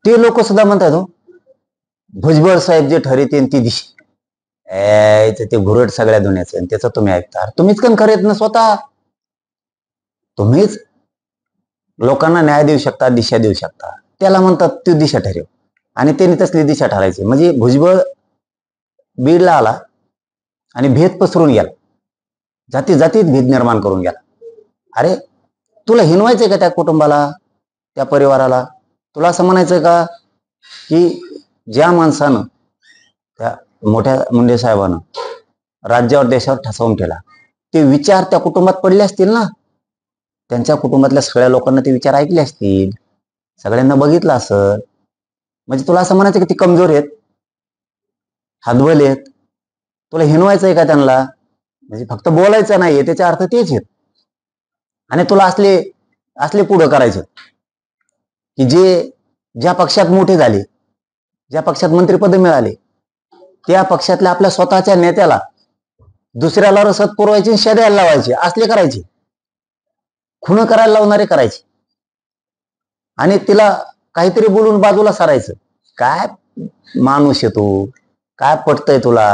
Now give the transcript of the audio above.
ते लोक सुद्धा म्हणतात हो, भुजबळ साहेब जे ठरवतील ती दिशा, ते घुरट सगळ्या दुनियाचं आणि त्याचं तुम्ही ऐकता. तुम्हीच कण खरेत ना स्वतः. तुम्हीच लोकांना न्याय देऊ शकता, दिशा देऊ शकता. त्याला म्हणतात ती दिशा ठरव, आणि त्यांनी तसली दिशा ठरायची. म्हणजे भुजबळ बीडला आला आणि भेद पसरून गेला, जाती जातीत भेद निर्माण करून गेला. अरे तुला हिनवायचंय का त्या कुटुंबाला, त्या परिवाराला? तुला असं म्हणायचंय का की ज्या माणसानं, त्या मोठ्या मुंडे साहेबानं राज्यावर देशावर ठसवून ठेवला, ते विचार त्या कुटुंबात पडले असतील ना, त्यांच्या कुटुंबातल्या सगळ्या लोकांना ते विचार ऐकले असतील, सगळ्यांना बघितलं असं. म्हणजे तुला असं म्हणायचं की ती कमजोर आहेत, हातबल आहेत, तुला हिनवायचंय का त्यांना? म्हणजे फक्त बोलायचं नाहीये, त्याचा अर्थ तेच आहेत. आणि तुला असले असले पुढं करायचं की जे ज्या पक्षात मोठे झाले, ज्या पक्षात मंत्रिपद मिळाले, त्या पक्षातल्या आपल्या स्वतःच्या नेत्याला दुसऱ्याला रसद पुरवायची, शेद्याला लावायचे, असले करायचे, खुन करायला लावणारे करायचे, आणि तिला काहीतरी बोलून बाजूला सारायचं. काय माणूस आहे तू? काय पटतंय तुला?